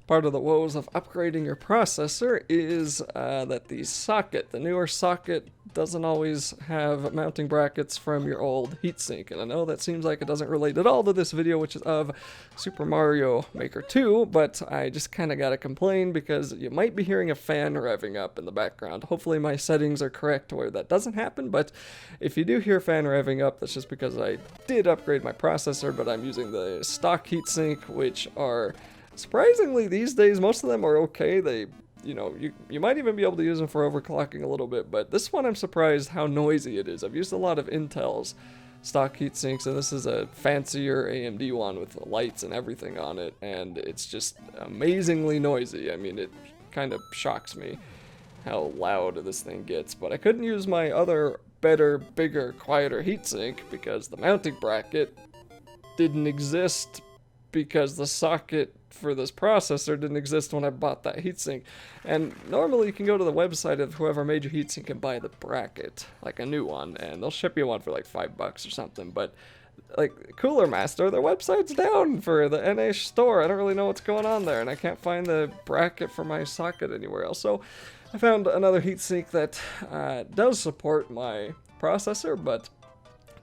Part of the woes of upgrading your processor is that the newer socket, doesn't always have mounting brackets from your old heatsink. And I know that seems like it doesn't relate at all to this video, which is of Super Mario Maker 2, but I just kind of gotta complain because you might be hearing a fan revving up in the background. Hopefully my settings are correct to where that doesn't happen, but if you do hear a fan revving up, that's just because I did upgrade my processor, but I'm using the stock heatsink, which are surprisingly, these days, most of them are okay. You might even be able to use them for overclocking a little bit, but this one I'm surprised how noisy it is. I've used a lot of Intel's stock heatsinks, and this is a fancier AMD one with lights and everything on it, and it's just amazingly noisy. I mean, it kind of shocks me how loud this thing gets, but I couldn't use my other, better, bigger, quieter heatsink because the mounting bracket didn't exist because the socket for this processor didn't exist when I bought that heatsink. And normally you can go to the website of whoever made your heatsink and buy the bracket, like a new one, and they'll ship you one for like $5 or something. But like Cooler Master, their website's down for the NA store. I don't really know what's going on there, and I can't find the bracket for my socket anywhere else. So I found another heatsink that does support my processor, but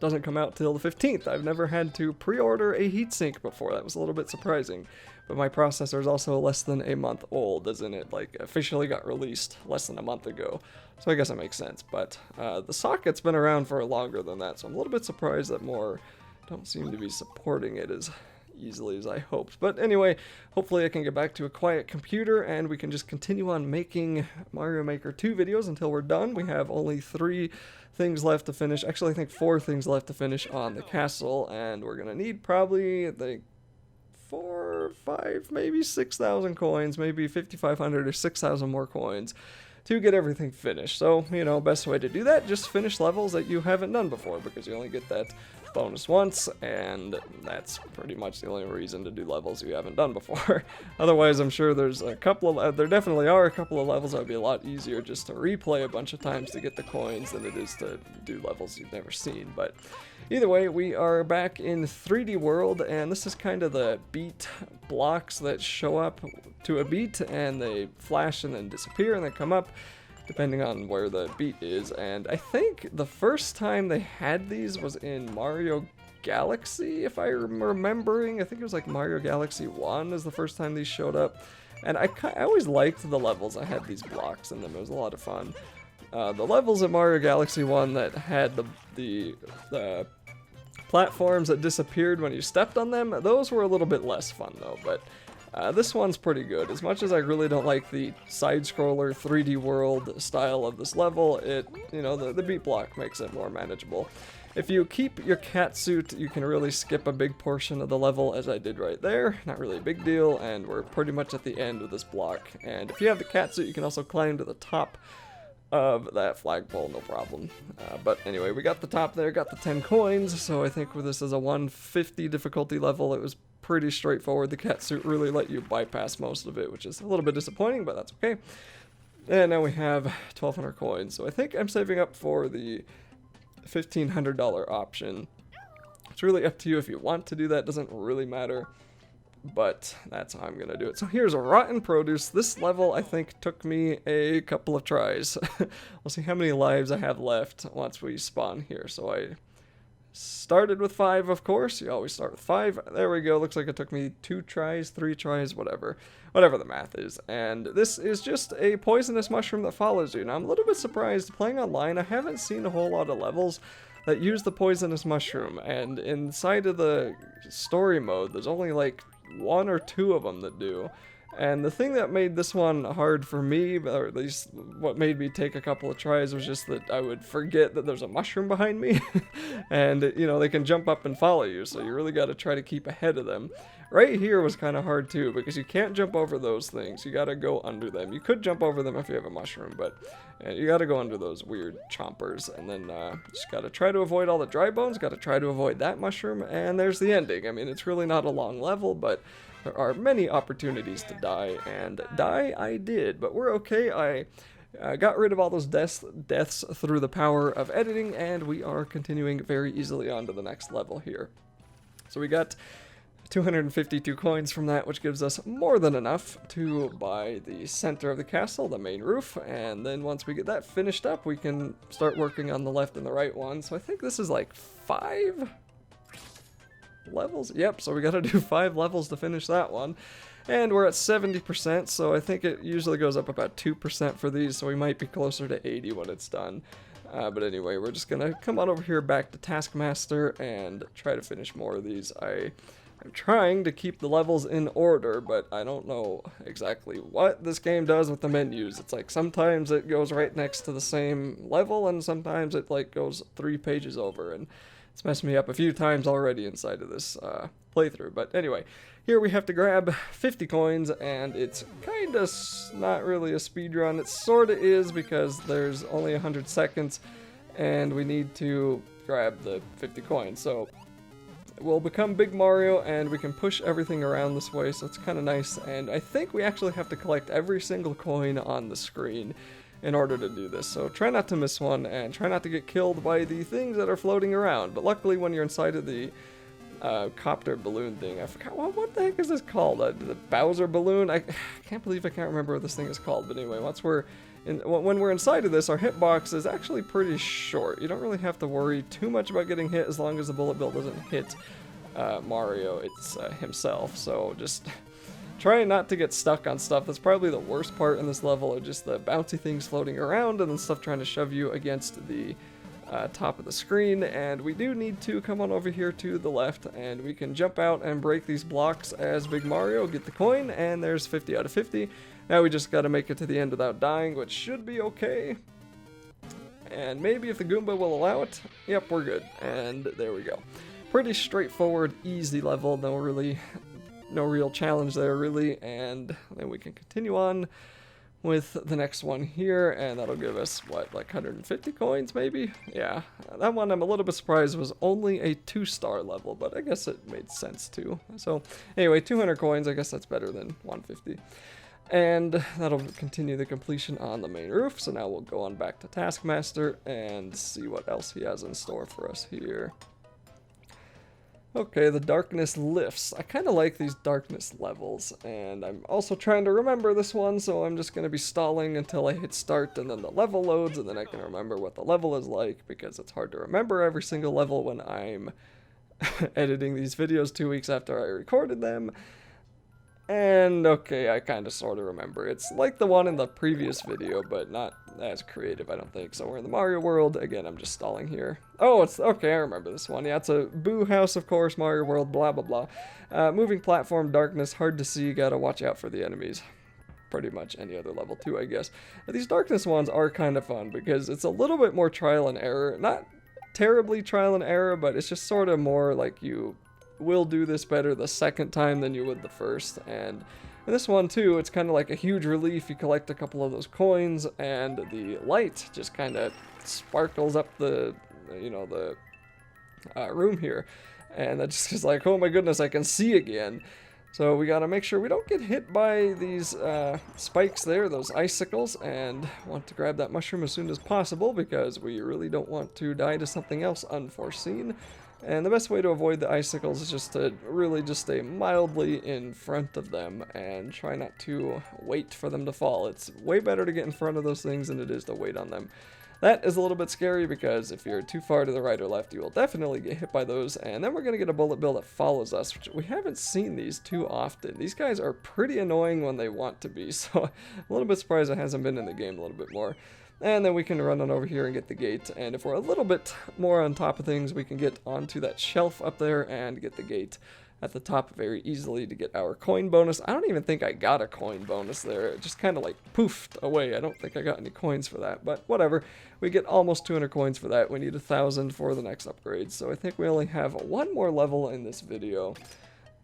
doesn't come out till the 15th. I've never had to pre-order a heatsink before. That was a little bit surprising. But my processor is also less than a month old, isn't it? Like, officially got released less than a month ago. So I guess that makes sense. But the socket's been around for longer than that, so I'm a little bit surprised that more don't seem to be supporting it as easily as I hoped. But anyway, hopefully I can get back to a quiet computer and we can just continue on making Mario Maker 2 videos until we're done. We have only 3 things left to finish. Actually, I think 4 things left to finish on the castle, and we're gonna need probably like 4, 5, maybe 6,000 coins, maybe 5,500 or 6,000 more coins to get everything finished. So, you know, best way to do that, just finish levels that you haven't done before, because you only get that bonus once, and that's pretty much the only reason to do levels you haven't done before. Otherwise, I'm sure there's a couple of, there definitely are a couple of levels that would be a lot easier just to replay a bunch of times to get the coins than it is to do levels you've never seen. But either way, we are back in 3D World, and this is kind of the beat blocks that show up to a beat, and they flash and then disappear and then come up, depending on where the beat is. And I think the first time they had these was in Mario Galaxy, if I'm remembering. I think it was like Mario Galaxy 1 is the first time these showed up. And I always liked the levels that had these blocks in them. It was a lot of fun. The levels in Mario Galaxy 1 that had the platforms that disappeared when you stepped on them, those were a little bit less fun though. But this one's pretty good. As much as I really don't like the side-scroller 3D world style of this level, the beat block makes it more manageable. If you keep your cat suit, you can really skip a big portion of the level, as I did right there. Not really a big deal, and we're pretty much at the end of this block. And if you have the cat suit, you can also climb to the top of that flagpole, no problem. But anyway, we got the top there, got the 10 coins, so I think this is a 150 difficulty level. It was pretty straightforward. The cat suit really let you bypass most of it, which is a little bit disappointing, but that's okay. And now we have 1,200 coins, so I think I'm saving up for the $1,500 option. It's really up to you if you want to do that, doesn't really matter, but that's how I'm gonna do it. So here's a Rotten Produce. This level, I think, took me a couple of tries. We'll see how many lives I have left once we spawn here. So I started with 5, of course. You always start with 5. There we go. Looks like it took me 2 tries, 3 tries, whatever the math is. And this is just a poisonous mushroom that follows you. Now, I'm a little bit surprised. Playing online, I haven't seen a whole lot of levels that use the poisonous mushroom. And inside of the story mode, there's only like 1 or 2 of them that do. And the thing that made this one hard for me, or at least what made me take a couple of tries, was just that I would forget that there's a mushroom behind me. And, they can jump up and follow you, so you really got to try to keep ahead of them. Right here was kind of hard too, because you can't jump over those things. You got to go under them. You could jump over them if you have a mushroom, but you got to go under those weird chompers. And then just got to try to avoid all the dry bones, got to try to avoid that mushroom, and there's the ending. I mean, it's really not a long level, but there are many opportunities to die, and die I did, but we're okay. I got rid of all those deaths through the power of editing, and we are continuing very easily on to the next level here. So we got 252 coins from that, which gives us more than enough to buy the center of the castle, the main roof, and then once we get that finished up, we can start working on the left and the right one. So I think this is like 5 levels? Yep, so we gotta do 5 levels to finish that one. And we're at 70%, so I think it usually goes up about 2% for these, so we might be closer to 80 when it's done. But anyway, we're just gonna come on over here back to Taskmaster and try to finish more of these. I'm trying to keep the levels in order, but I don't know exactly what this game does with the menus. It's like sometimes it goes right next to the same level, and sometimes it like goes 3 pages over, and it's messed me up a few times already inside of this playthrough. But anyway, here we have to grab 50 coins, and it's kind of not really a speed run. It sort of is because there's only 100 seconds, and we need to grab the 50 coins. So we'll become Big Mario, and we can push everything around this way, so it's kind of nice. And I think we actually have to collect every single coin on the screen in order to do this. So try not to miss one, and try not to get killed by the things that are floating around. But luckily, when you're inside of the copter balloon thing, I forgot, what the heck is this called? The Bowser balloon? I can't believe I can't remember what this thing is called. But anyway, when we're inside of this, our hitbox is actually pretty short. You don't really have to worry too much about getting hit as long as the bullet bill doesn't hit Mario himself. So just try not to get stuck on stuff. That's probably the worst part in this level, are just the bouncy things floating around and then stuff trying to shove you against the top of the screen. And we do need to come on over here to the left, and we can jump out and break these blocks as Big Mario, get the coin, and there's 50 out of 50. Now we just gotta make it to the end without dying, which should be okay. And maybe if the Goomba will allow it, yep, we're good. And there we go. Pretty straightforward, easy level, no real challenge there really. And then we can continue on with the next one here, and that'll give us, what, like 150 coins maybe? Yeah, that one I'm a little bit surprised was only a 2-star level, but I guess it made sense too. So anyway, 200 coins, I guess that's better than 150. And that'll continue the completion on the main roof. So now we'll go on back to Taskmaster and see what else he has in store for us here. Okay, the darkness lifts. I kind of like these darkness levels, and I'm also trying to remember this one, so I'm just going to be stalling until I hit start, and then the level loads, and then I can remember what the level is like, because it's hard to remember every single level when I'm editing these videos 2 weeks after I recorded them. And okay, I kind of sort of remember. It's like the one in the previous video, but not as creative, I don't think. So we're in the Mario world. Again, I'm just stalling here. Oh, it's okay, I remember this one. Yeah, it's a Boo house, of course, Mario world, blah, blah, blah. Moving platform, darkness, hard to see, gotta watch out for the enemies. Pretty much any other level too, I guess. These darkness ones are kind of fun because it's a little bit more trial and error. Not terribly trial and error, but it's just sort of more like you will do this better the second time than you would the first. And in this one too, it's kind of like a huge relief. You collect a couple of those coins, and the light just kind of sparkles up the room here, and that just is like, oh my goodness, I can see again. So we gotta make sure we don't get hit by these spikes there, those icicles, and want to grab that mushroom as soon as possible because we really don't want to die to something else unforeseen. And the best way to avoid the icicles is just to really just stay mildly in front of them and try not to wait for them to fall. It's way better to get in front of those things than it is to wait on them. That is a little bit scary because if you're too far to the right or left, you will definitely get hit by those. And then we're going to get a bullet bill that follows us, which we haven't seen these too often. These guys are pretty annoying when they want to be, so I'm a little bit surprised it hasn't been in the game a little bit more. And then we can run on over here and get the gate. And if we're a little bit more on top of things, we can get onto that shelf up there and get the gate at the top very easily to get our coin bonus. I don't even think I got a coin bonus there. It just kind of like poofed away. I don't think I got any coins for that, but whatever. We get almost 200 coins for that. We need 1,000 for the next upgrade. So I think we only have one more level in this video,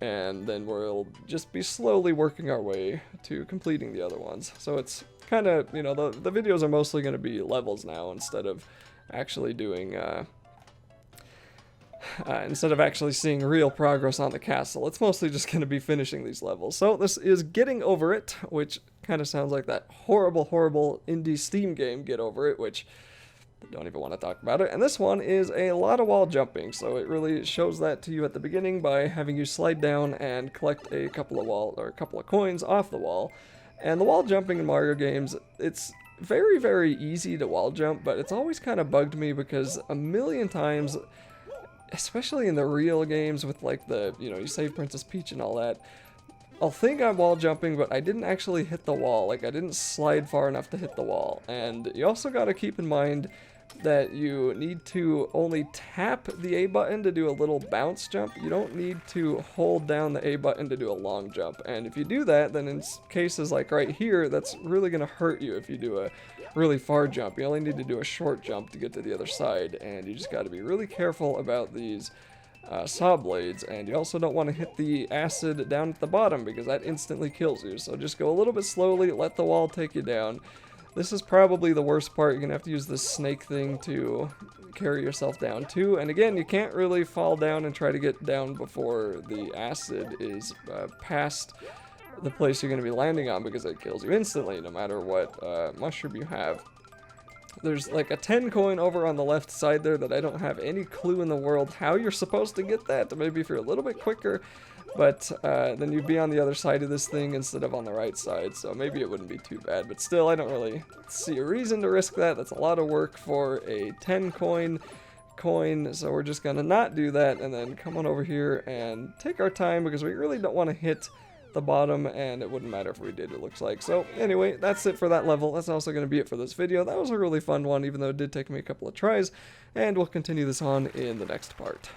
and then we'll just be slowly working our way to completing the other ones. So it's kind of, you know, the videos are mostly going to be levels now instead of actually doing instead of actually seeing real progress on the castle. It's mostly just going to be finishing these levels. So this is Getting Over It, which kind of sounds like that horrible indie Steam game, Get Over It, which Don't even want to talk about it. And this one is a lot of wall jumping, so it really shows that to you at the beginning by having you slide down and collect a couple of coins off the wall. And the wall jumping in Mario games, it's very, very easy to wall jump, but it's always kind of bugged me because a million times, especially in the real games with like the, you save Princess Peach and all that, I'll think I'm wall jumping, but I didn't actually hit the wall. Like, I didn't slide far enough to hit the wall. And you also got to keep in mind that you need to only tap the A button to do a little bounce jump. You don't need to hold down the A button to do a long jump. And if you do that, then in cases like right here, that's really going to hurt you if you do a really far jump. You only need to do a short jump to get to the other side, and you just got to be really careful about these saw blades, and you also don't want to hit the acid down at the bottom because that instantly kills you. So just go a little bit slowly, let the wall take you down. This is probably the worst part. You're going to have to use this snake thing to carry yourself down too. And again, you can't really fall down and try to get down before the acid is past the place you're going to be landing on because it kills you instantly no matter what mushroom you have. There's like a 10 coin over on the left side there that I don't have any clue in the world how you're supposed to get that. Maybe if you're a little bit quicker, but then you'd be on the other side of this thing instead of on the right side, so maybe it wouldn't be too bad. But still, I don't really see a reason to risk that. That's a lot of work for a 10 coin, so we're just gonna not do that and then come on over here and take our time because we really don't want to hit the bottom, and it wouldn't matter if we did, it looks like. So anyway, that's it for that level. That's also going to be it for this video. That was a really fun one, even though it did take me a couple of tries, and we'll continue this on in the next part.